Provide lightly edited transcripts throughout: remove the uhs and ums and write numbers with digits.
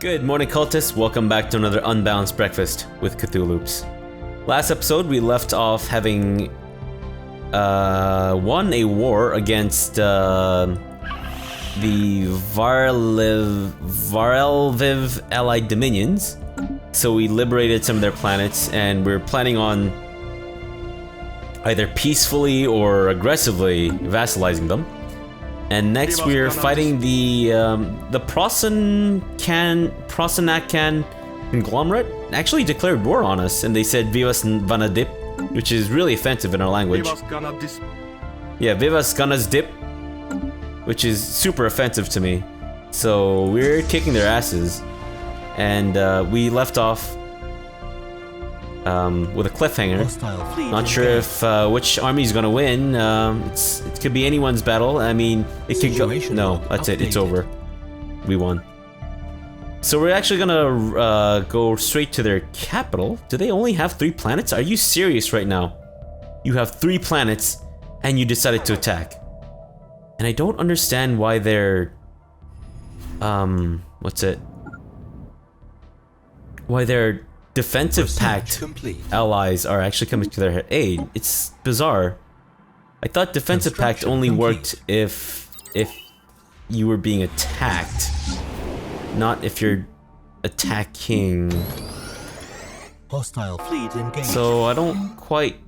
Good morning, cultists. Welcome back to another Unbalanced Breakfast with Cthulhu's. Last episode, we left off having won a war against the Varelviv allied dominions. So we liberated some of their planets, and we're planning on either peacefully or aggressively vassalizing them. And next we're fighting the Prosenacan conglomerate actually declared war on us, and they said wgah'nagl, which is really offensive in our language. Yeah, wgah'nagl, which is super offensive to me. So we're kicking their asses, and we left off with a cliffhanger. Not sure if which army's gonna win. It could be anyone's battle. I mean, it could go. No, that's it. It's over. We won. So we're actually gonna go straight to their capital. Do they only have 3 planets? Are you serious right now? You have 3 planets, and you decided to attack. And I don't understand why they're what's it? Why they're defensive pact allies are actually coming to their aid. It's bizarre. I thought defensive pact only worked if you were being attacked, not if you're attacking. Hostile fleet engaged. So I don't quite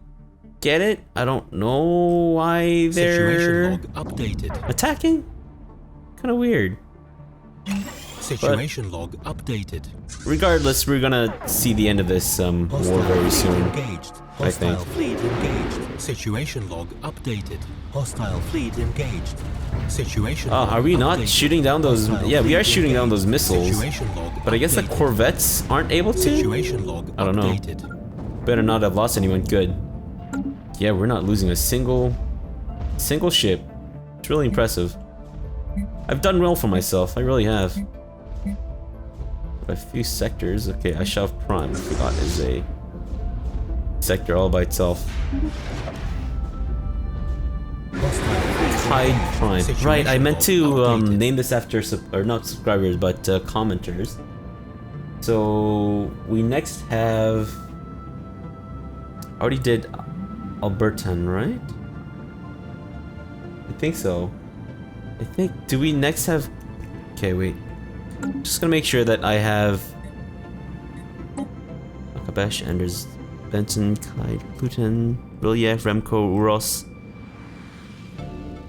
get it. I don't know why they're attacking. Kind of weird. Situation log updated. Regardless, we're gonna see the end of this war very soon. I think. Fleet engaged. Situation log updated. Hostile fleet engaged. Situation log are we not updated. shooting down those? Yeah, we are shooting down those missiles. Situation log But I guess the updated. corvettes aren't able to? Situation log I don't know. updated. Better not have lost anyone. Good. Yeah, we're not losing a single ship. It's really impressive. I've done well for myself. I really have. A few sectors. Okay, Ashav Prime, I forgot, is a sector all by itself. Tide Prime. Right, I meant to name this after, or not subscribers, but commenters. So, we next have... already did Albertan, right? I think so. Do we next have... Okay, wait. Just gonna make sure that I have Akabesh, Anders, Benson, Clyde, Putin, R'lyeh, Remco, Uros.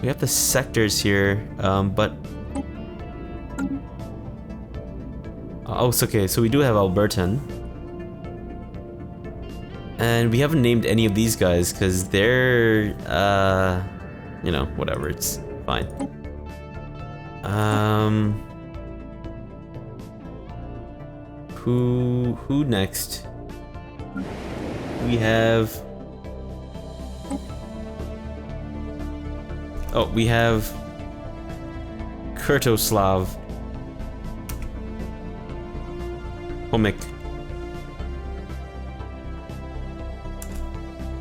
We have the sectors here, but oh, it's okay. So we do have Albertan, and we haven't named any of these guys because they're you know, whatever. It's fine. Who next? We have... Oh, we have... Kurtoslav. Homik.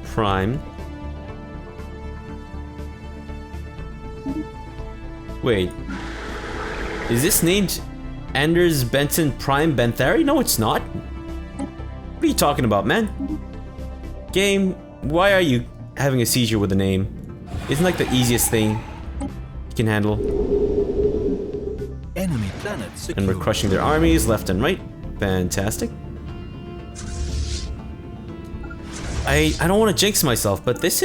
Prime. Wait. Is this named... Anders Benson Prime Benthari? No, it's not. What are you talking about, man? Game, why are you having a seizure with the name? Isn't like the easiest thing you can handle. Enemy planet secure. And we're crushing their armies left and right. Fantastic. I don't want to jinx myself, but this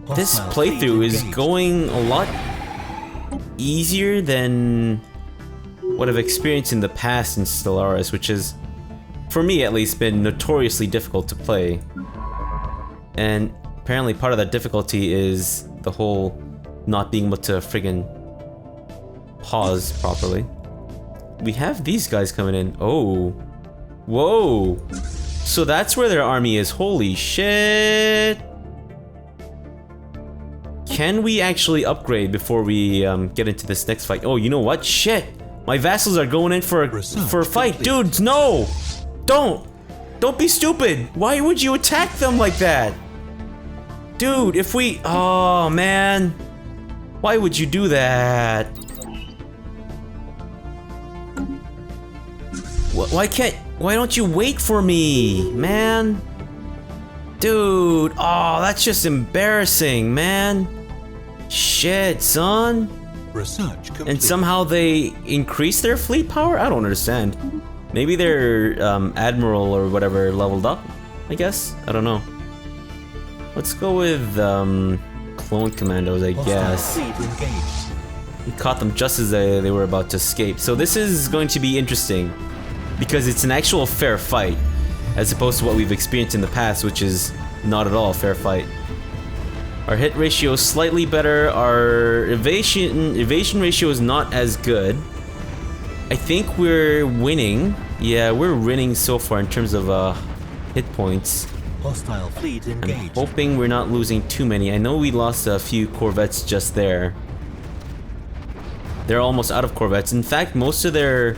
playthrough is going a lot easier than what I've experienced in the past in Stellaris, which has, for me at least, been notoriously difficult to play. And apparently part of that difficulty is the whole not being able to friggin' pause properly. We have these guys coming in. Oh. Whoa. So that's where their army is. Holy shit. Can we actually upgrade before we get into this next fight? Oh, you know what? Shit. My vassals are going in for a fight. Dudes, no! Don't be stupid! Why would you attack them like that? Dude, if we... Oh, man. Why would you do that? Why don't you wait for me, man? Dude, oh, that's just embarrassing, man. Shit, son. Research complete. And somehow they increase their fleet power? I don't understand. Maybe their admiral or whatever leveled up, I guess? I don't know. Let's go with clone commandos, I guess. We caught them just as they were about to escape. So this is going to be interesting because it's an actual fair fight as opposed to what we've experienced in the past, which is not at all a fair fight. Our hit ratio is slightly better. Our evasion ratio is not as good. I think we're winning. Yeah, we're winning so far in terms of hit points. Hostile fleet engaged. I'm hoping we're not losing too many. I know we lost a few corvettes just there. They're almost out of corvettes. In fact, most of their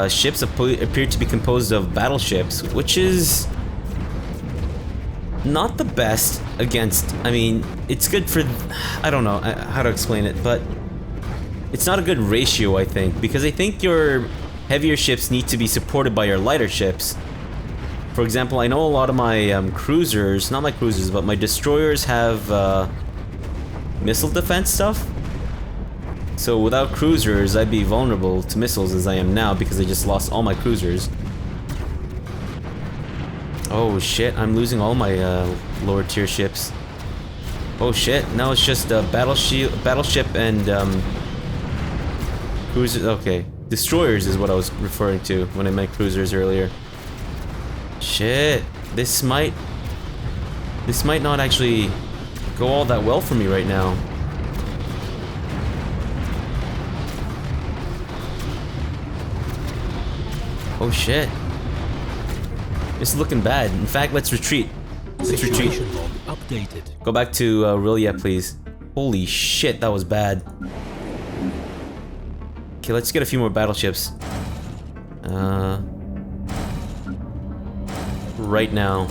ships appear to be composed of battleships, which is not the best against... I mean, it's good for... I don't know how to explain it, but it's not a good ratio, I think, because I think your heavier ships need to be supported by your lighter ships. For example, I know a lot of my cruisers, not my cruisers, but my destroyers have missile defense stuff. So without cruisers, I'd be vulnerable to missiles as I am now because I just lost all my cruisers. Oh shit, I'm losing all my lower tier ships. Oh shit, now it's just battleship and cruisers. Okay, destroyers is what I was referring to when I meant cruisers earlier. Shit, this might not actually go all that well for me right now. Oh shit. It's looking bad. In fact, let's retreat. Let's retreat. Updated. Go back to R'lyeh, please. Holy shit, that was bad. Okay, let's get a few more battleships. Right now.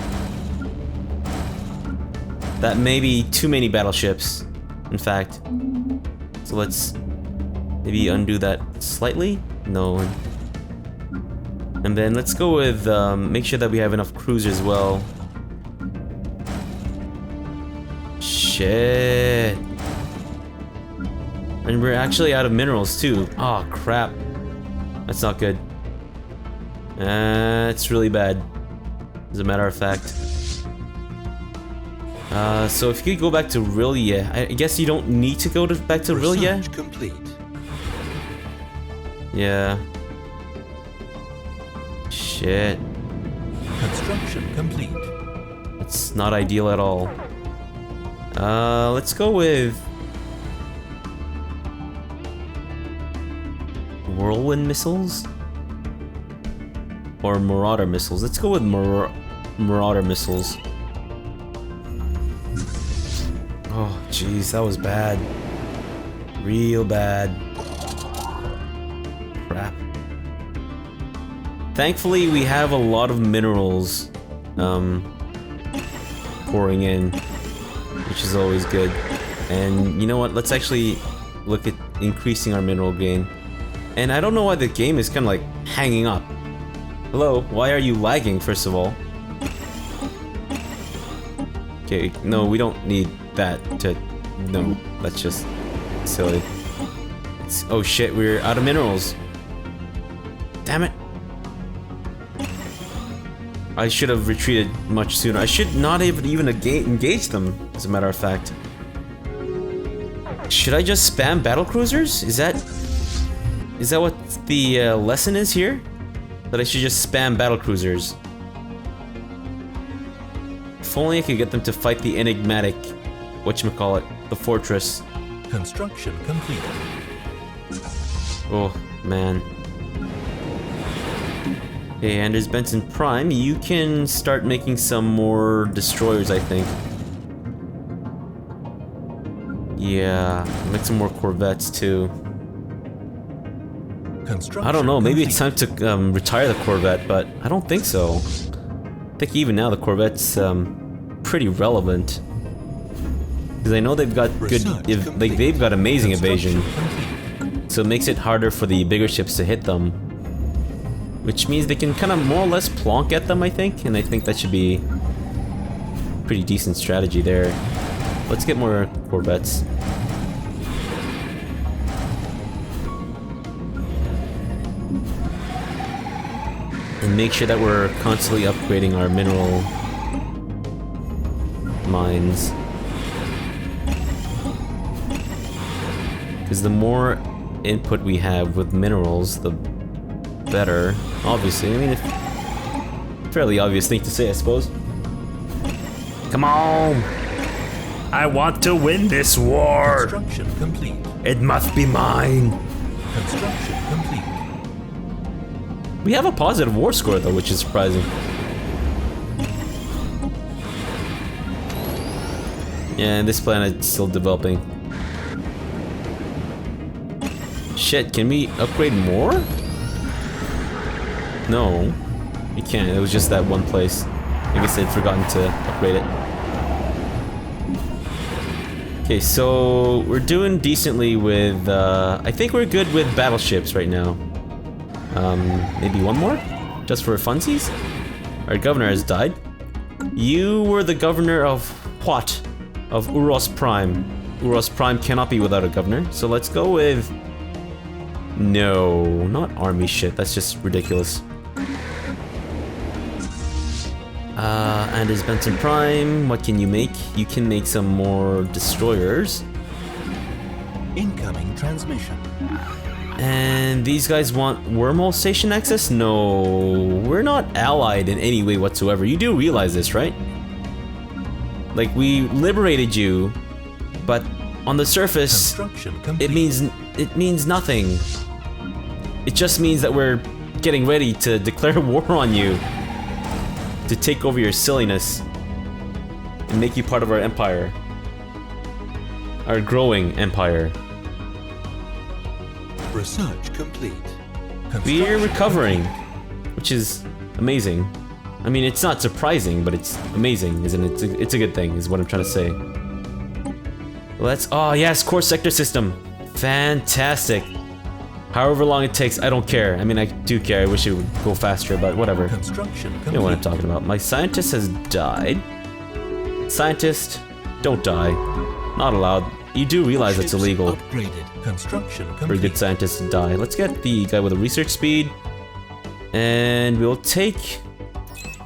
That may be too many battleships, in fact. So let's maybe undo that slightly? No. And then let's go with, make sure that we have enough cruisers as well. Shit. And we're actually out of minerals too. Oh crap. That's not good. It's really bad, as a matter of fact. So if you could go back to R'lyeh, I guess you don't need to go back to R'lyeh? Complete. Yeah. Shit. Construction complete. It's not ideal at all. Let's go with whirlwind missiles or marauder missiles. Let's go with marauder missiles. Oh jeez, that was bad. Real bad. Crap. Thankfully, we have a lot of minerals pouring in, which is always good. And you know what? Let's actually look at increasing our mineral gain. And I don't know why the game is kind of like hanging up. Hello? Why are you lagging, first of all? Okay, no, we don't need that to... No, that's just silly. Oh shit, we're out of minerals. Damn it. I should have retreated much sooner. I should not have even engaged them, as a matter of fact. Should I just spam battlecruisers? Is that what the lesson is here? That I should just spam battlecruisers? If only I could get them to fight the enigmatic, whatchamacallit, the fortress. Construction complete. Oh, man. Okay, Anders Benson Prime, you can start making some more destroyers, I think. Yeah, make some more corvettes too. I don't know, maybe it's time to retire the Corvette, but I don't think so. I think even now the Corvette's pretty relevant. Because I know they've got good, they've got amazing evasion. So it makes it harder for the bigger ships to hit them. which means they can kind of more or less plonk at them, I think, and I think that should be a pretty decent strategy there. Let's get more corvettes. And make sure that we're constantly upgrading our mineral mines. Because the more input we have with minerals, the better. Obviously, I mean, it's a fairly obvious thing to say, I suppose. Come on! I want to win this war! Construction complete. It must be mine! Construction complete. We have a positive war score, though, which is surprising. Yeah, and this planet's still developing. Shit, can we upgrade more? No, we can't. It was just that one place. I guess they'd forgotten to upgrade it. Okay, so we're doing decently with, I think we're good with battleships right now. Maybe one more? Just for funsies? Our governor has died. You were the governor of what? Of Uros Prime. Uros Prime cannot be without a governor, so let's go with... No, not army shit, that's just ridiculous. And as Benson Prime, what can you make? You can make some more destroyers. Incoming transmission. And these guys want wormhole station access? No, we're not allied in any way whatsoever. You do realize this, right? Like, we liberated you, but on the surface, it means nothing. It just means that we're getting ready to declare war on you, to take over your silliness and make you part of our empire, our growing empire. Research complete. We're recovering, which is amazing. I mean, it's not surprising, but it's amazing, isn't it? It's a good thing, is what I'm trying to say. Let's... Oh, yes, core sector system. Fantastic. However long it takes, I don't care. I mean, I do care. I wish it would go faster, but whatever. Construction complete. You know what I'm talking about. My scientist has died. Scientist, don't die. Not allowed. You do realize it's illegal Upgraded. Construction for a complete. good scientist to die. Let's get the guy with the research speed. And we'll take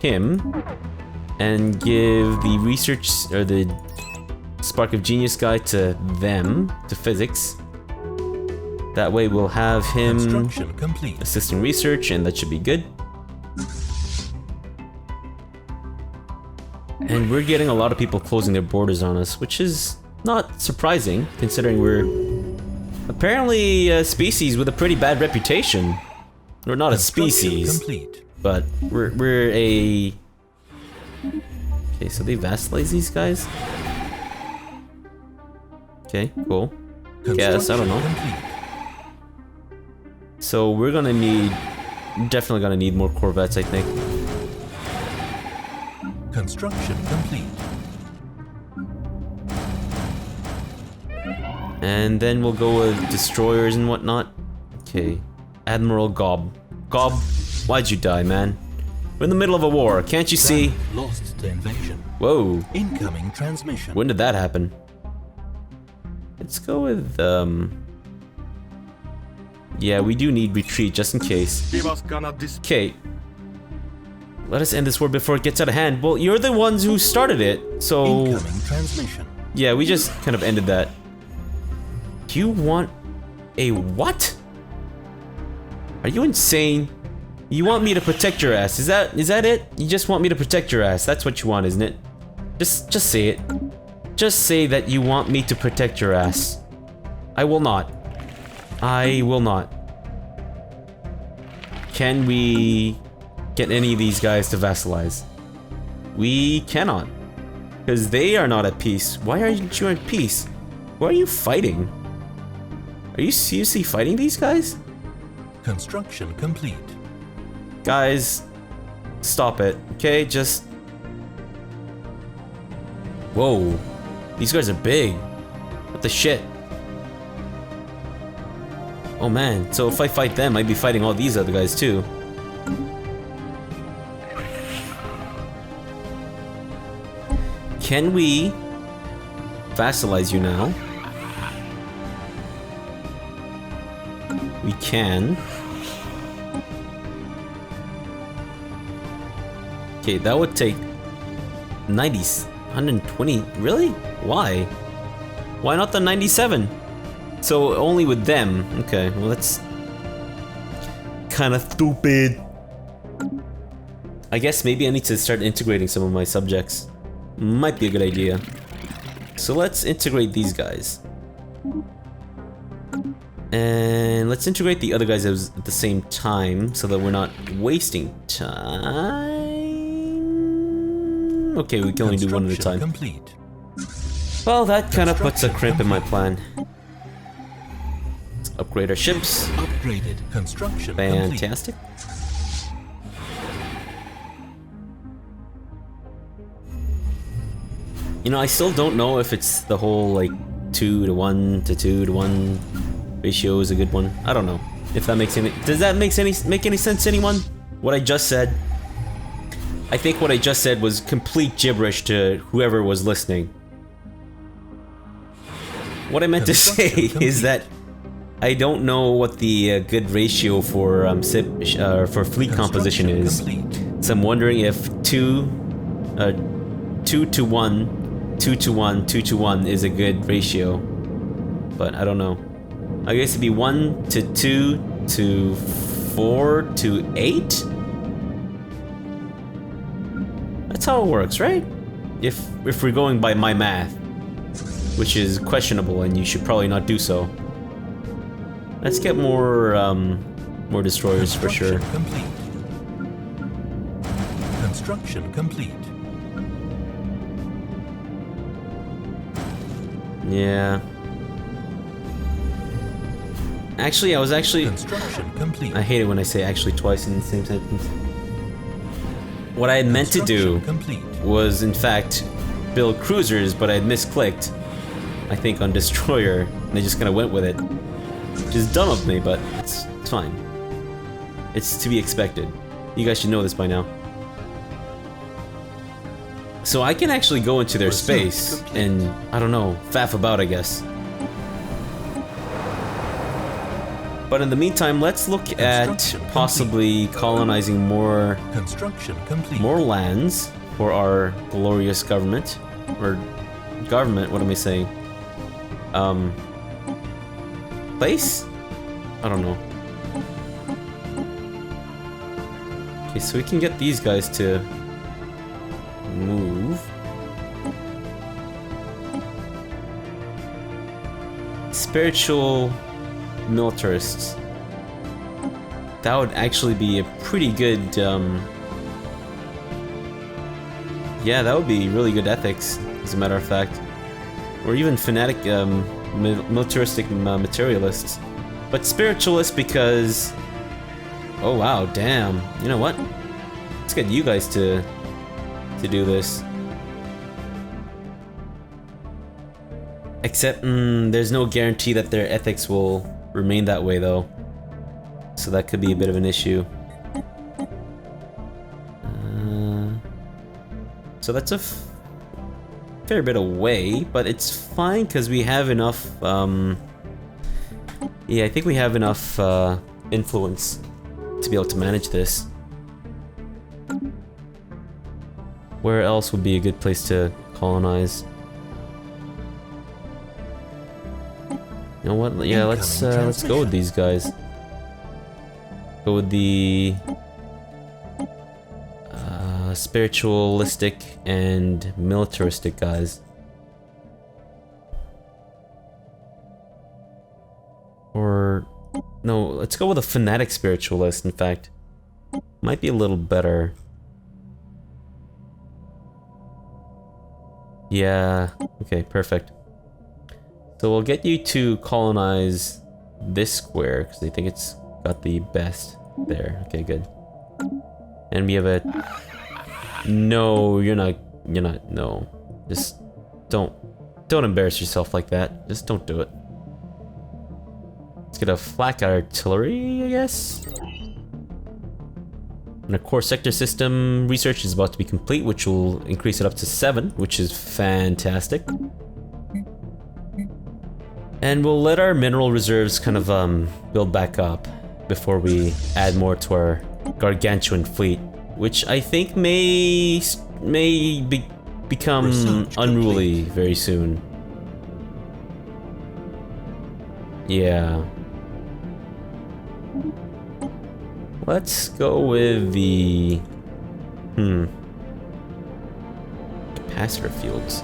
him and give the research, or the Spark of Genius guy to them, to physics. That way we'll have him Construction complete. assisting research, and that should be good. And we're getting a lot of people closing their borders on us, which is not surprising, considering we're apparently a species with a pretty bad reputation. We're not a species, Complete. but we're a... Okay, so they vassalize these guys? Okay, cool. Guess, I don't know. Complete. So we're gonna need... Definitely gonna need more corvettes, I think. Construction complete. And then we'll go with destroyers and whatnot. Okay. Admiral Gob. Gob, why'd you die, man? We're in the middle of a war, can't you see? Lost to invasion. Whoa. Incoming transmission. When did that happen? Let's go with, yeah, we do need retreat, just in case. Okay. Let us end this war before it gets out of hand. Well, you're the ones who started it, so... Incoming transmission. Yeah, we just kind of ended that. You want a what? Are you insane? You want me to protect your ass? Is that it? You just want me to protect your ass? That's what you want, isn't it? Just say it. Just say that you want me to protect your ass. I will not. I will not. Can we get any of these guys to vassalize? We cannot. Because they are not at peace. Why aren't you at peace? Why are you fighting? Are you seriously fighting these guys? Construction complete. Guys, stop it, okay? Just... Whoa. These guys are big. What the shit? Oh man, so if I fight them, I'd be fighting all these other guys too. can we vassalize you now? We can. Okay, that would take 90s, 120. Really? Why? Why not the 97? So only with them. Okay, well that's kind of stupid. I guess maybe I need to start integrating some of my subjects. Might be a good idea. So let's integrate these guys. And let's integrate the other guys at the same time so that we're not wasting time. Okay, we can only do one at a time. Complete. Well, that kind of puts a crimp in my plan. Let's upgrade our ships. Upgraded. Construction Fantastic. You know, I still don't know if it's the whole like 2 to 1 to 2 to 1 ratio is a good one. I don't know if that makes any. Does that make any sense to anyone? What I just said. I think what I just said was complete gibberish to whoever was listening. What I meant to say is that I don't know what the good ratio for fleet composition is. So I'm wondering if 2 to 1, 2 to 1, 2 to 1 is a good ratio. But I don't know. I guess it'd be 1 to 2 to 4 to 8? That's how it works, right? If we're going by my math. Which is questionable and you should probably not do so. Let's get more destroyers for sure. Complete. Construction complete. Yeah. Actually, Construction complete. I hate it when I say actually twice in the same sentence. What I had meant to do was, in fact, build cruisers, but I had misclicked. I think on destroyer, and I just kind of went with it. Which is dumb of me, but it's fine. It's to be expected. You guys should know this by now. So I can actually go into their space and, I don't know, faff about, I guess. But in the meantime, let's look at possibly colonizing more lands for our glorious government. Or government, what am I saying? Place? I don't know. Okay, so we can get these guys to move. Spiritual militarists. That would actually be a pretty good, yeah, that would be really good ethics, as a matter of fact. Or even fanatic, militaristic materialists. But spiritualists because... Oh wow, damn. You know what? Let's get you guys to do this. Except, there's no guarantee that their ethics will remain that way though. So that could be a bit of an issue. So that's a fair bit away, but it's fine because we have enough, yeah, I think we have enough influence to be able to manage this. Where else would be a good place to colonize? You know what? Yeah, let's go with these guys. Go with the spiritualistic and militaristic guys. Or no, let's go with a fanatic spiritualist. In fact, might be a little better. Yeah. Okay. Perfect. So we'll get you to colonize this square because I think it's got the best there. Okay, good. And we have a... No, you're not, no. Just don't embarrass yourself like that. Just don't do it. Let's get a flak artillery, I guess? And our core sector system research is about to be complete, which will increase it up to 7, which is fantastic. And we'll let our mineral reserves kind of build back up before we add more to our gargantuan fleet, which I think may become unruly very soon. Yeah. Let's go with the capacitor fields.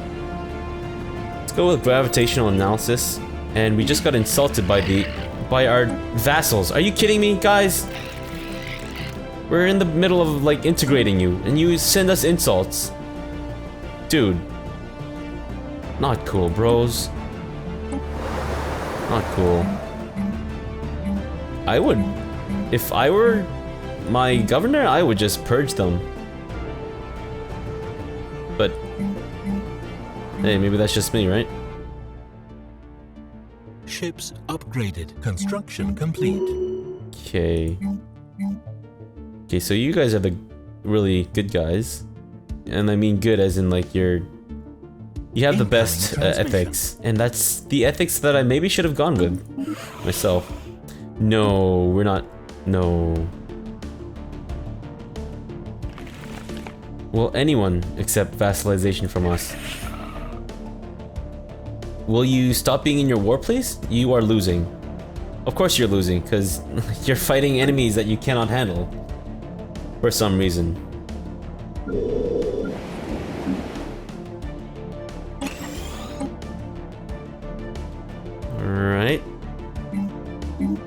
Let's go with gravitational analysis. And we just got insulted by our vassals. Are you kidding me, guys? We're in the middle of like integrating you, and you send us insults. Dude. Not cool, bros. Not cool. I would, if I were my governor, I would just purge them. But hey, maybe that's just me, right? Ships upgraded. Construction complete. Okay. Okay, so you guys are the really good guys. And I mean good as in like you have the best ethics. And that's the ethics that I maybe should have gone with myself. No, we're not. No. Will anyone accept vassalization from us? Will you stop being in your war, please? You are losing. Of course you're losing, because you're fighting enemies that you cannot handle. For some reason. Alright.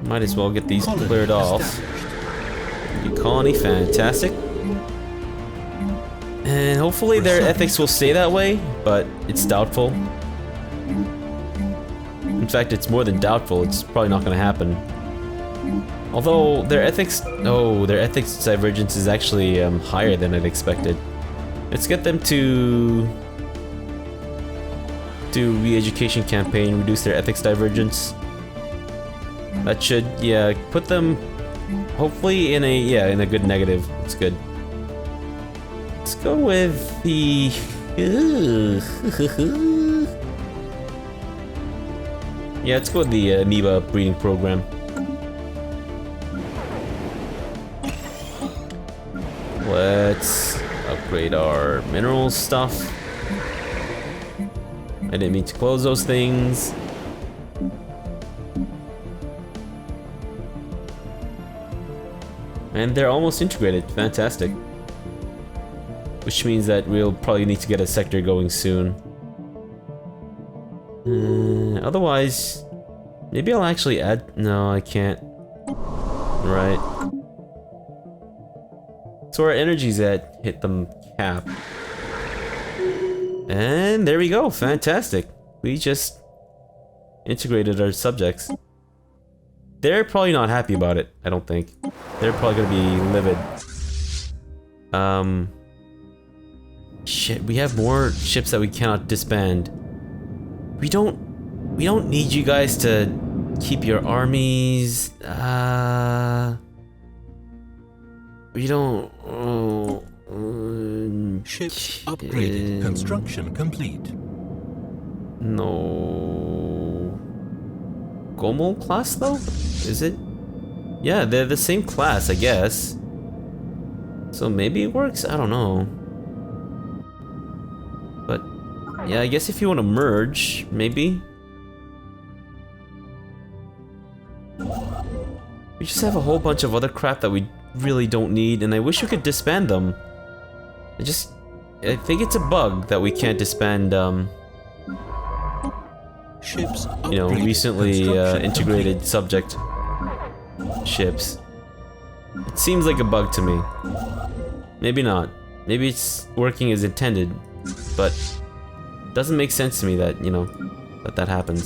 Might as well get these cleared off. New colony, fantastic. And hopefully their ethics will stay that way, but it's doubtful. In fact, it's more than doubtful, it's probably not going to happen. Although their ethics, their ethics divergence is actually higher than I'd expected. Let's get them to do re-education campaign, reduce their ethics divergence. That should, yeah, put them hopefully in a good negative. It's good. Let's go with the yeah, let's go with the amoeba breeding program. Let's upgrade our minerals stuff. I didn't mean to close those things. And they're almost integrated. Fantastic. Which means that we'll probably need to get a sector going soon. Otherwise, maybe I'll actually add... No, I can't. Right. So our energy's hit the cap. And there we go, fantastic. We just integrated our subjects. They're probably not happy about it, I don't think. They're probably gonna be livid. Shit, we have more ships that we cannot disband. We don't need you guys to keep your armies. We don't. Ships upgraded. Construction complete. No. Gomel class though? Is it? Yeah, they're the same class, I guess. So maybe it works? I don't know. But yeah, I guess if you want to merge, maybe. We just have a whole bunch of other crap that we really don't need, and I wish we could disband them. I think it's a bug that we can't disband, ships you know, recently integrated subject ships. It seems like a bug to me. Maybe not. Maybe it's working as intended, but it doesn't make sense to me that, you know, that happens.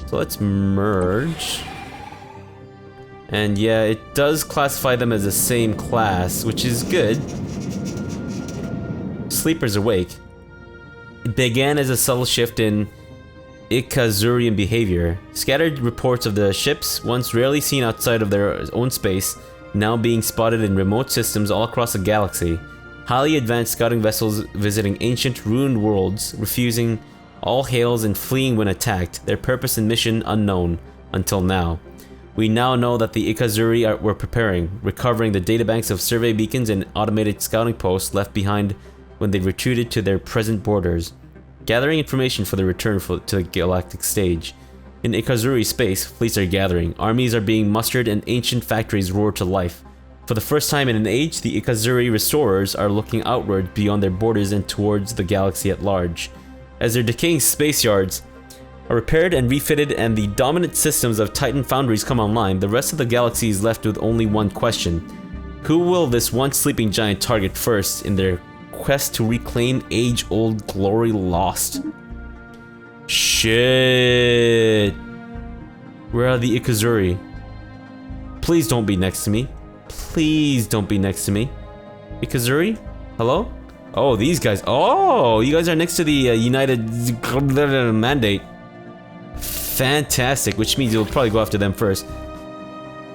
So let's merge. And yeah, it does classify them as the same class, which is good. Sleeper's awake. It began as a subtle shift in Ikazurian behavior. Scattered reports of the ships, once rarely seen outside of their own space, now being spotted in remote systems all across the galaxy. Highly advanced scouting vessels visiting ancient ruined worlds, refusing all hails and fleeing when attacked, their purpose and mission unknown until now. We now know that the Ikazuri were preparing, recovering the databanks of survey beacons and automated scouting posts left behind when they retreated to their present borders, gathering information for the return to the galactic stage. In Ikazuri space, fleets are gathering, armies are being mustered, and ancient factories roar to life. For the first time in an age, the Ikazuri restorers are looking outward beyond their borders and towards the galaxy at large. As their decaying space yards are repaired and refitted and the dominant systems of Titan foundries come online, the rest of the galaxy is left with only one question. Who will this once sleeping giant target first in their quest to reclaim age-old glory lost? Shit. Where are the Ikazuri? Please don't be next to me. Please don't be next to me. Ikazuri? Hello? Oh, these guys. Oh, you guys are next to the United Mandate. Fantastic, which means you'll probably go after them first.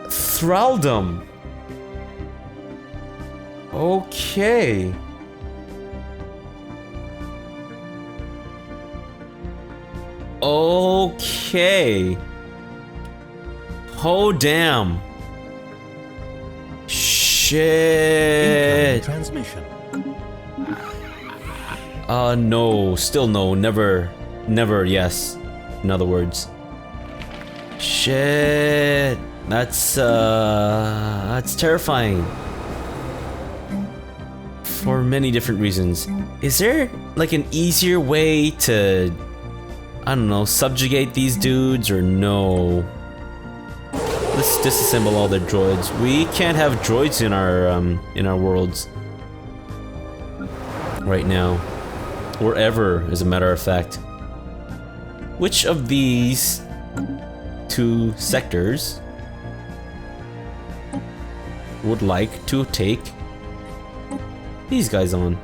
Thraldom. Okay. Okay. Oh, damn. Shit. Transmission. No, still no, never, yes. In other words. Shit. That's terrifying. For many different reasons. Is there, like, an easier way to, I don't know, subjugate these dudes, or no? Let's disassemble all their droids. We can't have droids in our worlds right now, or ever, as a matter of fact. Which of these two sectors would like to take these guys on?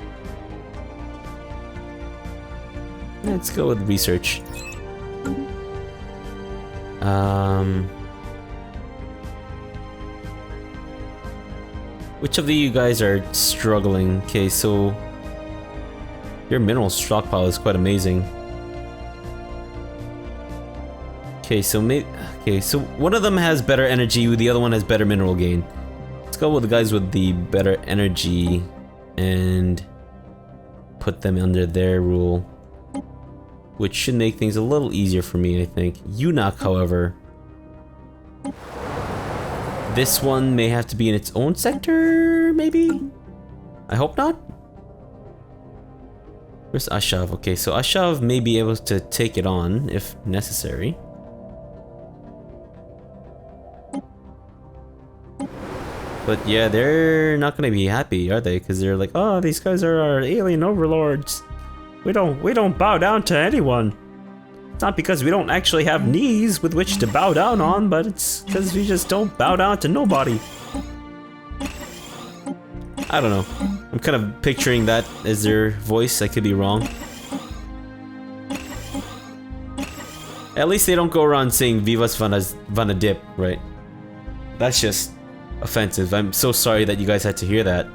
Let's go with research. Which of you guys are struggling? Okay, so your mineral stockpile is quite amazing. Okay, so one of them has better energy, the other one has better mineral gain. Let's go with the guys with the better energy and put them under their rule, which should make things a little easier for me, I think. Wgah'nagl, however, this one may have to be in its own sector, maybe? I hope not. Where's Ashav? Okay, so Ashav may be able to take it on if necessary. But yeah, they're not gonna be happy, are they? Because they're like, oh, these guys are our alien overlords. We don't bow down to anyone. It's not because we don't actually have knees with which to bow down on, but it's because we just don't bow down to nobody. I don't know. I'm kind of picturing that as their voice. I could be wrong. At least they don't go around saying Vivas Vana Dip, right? That's just offensive. I'm so sorry that you guys had to hear that.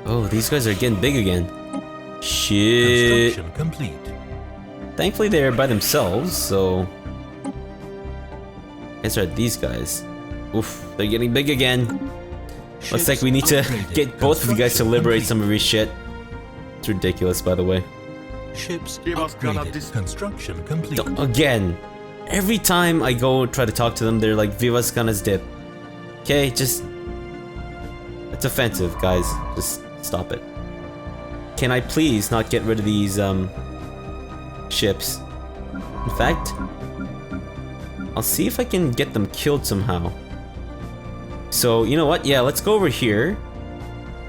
Oh, these guys are getting big again. Shit. Construction complete. Thankfully they're by themselves, so... Guess are these guys. Oof, they're getting big again. Looks like we need to get both of you guys to liberate some of your shit. It's ridiculous, by the way. Ships upgraded. Construction complete. Again, every time I go try to talk to them, they're like, Vivas Ganas Dip. Okay, just... It's offensive, guys. Just stop it. Can I please not get rid of these, ships? In fact, I'll see if I can get them killed somehow. So, you know what? Yeah, let's go over here.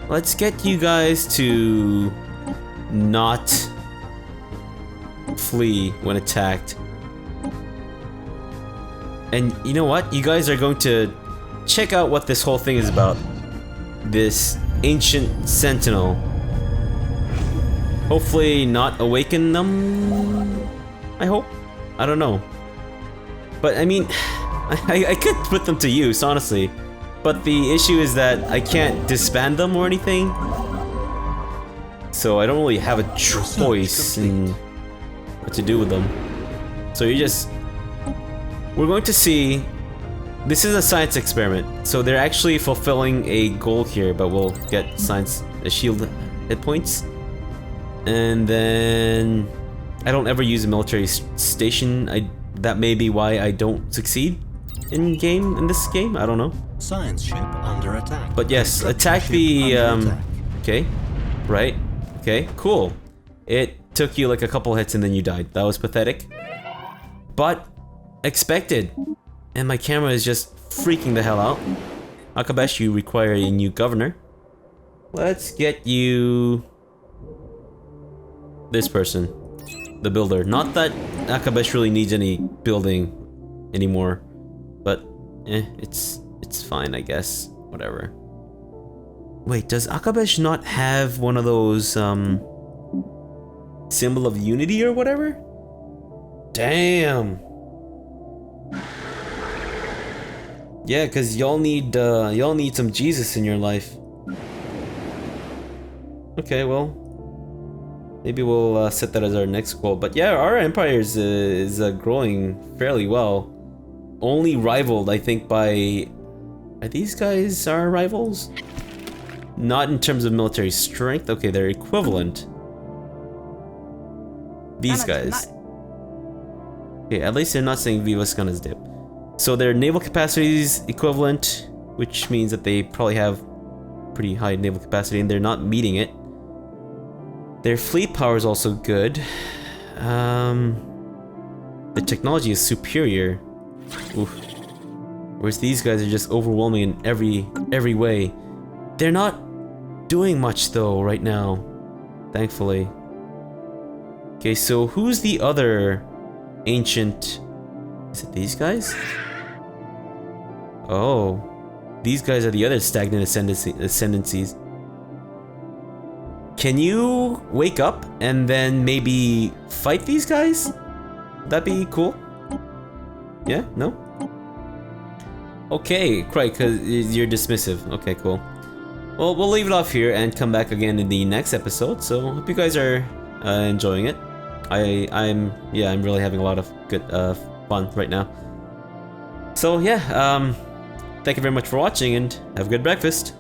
Let's get you guys to not flee when attacked. And you know what? You guys are going to check out what this whole thing is about. This ancient sentinel. Hopefully not awaken them, I hope? I don't know. But I mean, I could put them to use, honestly. But the issue is that I can't disband them or anything. So I don't really have a choice in what to do with them. So we're going to see. This is a science experiment, so they're actually fulfilling a goal here, but we'll get science shield hit points. And then I don't ever use a military station. That may be why I don't succeed in this game. I don't know. Science ship under attack. But yes, attack the okay, right. Okay, cool. It took you like a couple hits and then you died. That was pathetic. But expected. And my camera is just freaking the hell out. Akabesh, you require a new governor. Let's get you this person, the builder. Not that Akabesh really needs any building anymore, but it's fine, I guess. Whatever. Wait, does Akabesh not have one of those symbol of unity or whatever? Damn. Yeah, cause y'all need some Jesus in your life. Okay, well, maybe we'll set that as our next goal. But yeah, our empire is growing fairly well. Only rivaled, I think, by. Are these guys our rivals? Not in terms of military strength. Okay, they're equivalent. These guys. Okay, at least they're not saying Vivas Gunners dip. So their naval capacity is equivalent, which means that they probably have pretty high naval capacity and they're not meeting it. Their fleet power is also good. The technology is superior. Oof. Whereas these guys are just overwhelming in every way. They're not doing much though right now, thankfully. Okay, so who's the other ancient? Is it these guys? Oh, these guys are the other stagnant ascendancies. Can you wake up and then maybe fight these guys? That'd be cool. Yeah? No? Okay, right, because you're dismissive. Okay, cool. Well, we'll leave it off here and come back again in the next episode. So, hope you guys are enjoying it. I'm really having a lot of good fun right now. So yeah, thank you very much for watching and have a good breakfast.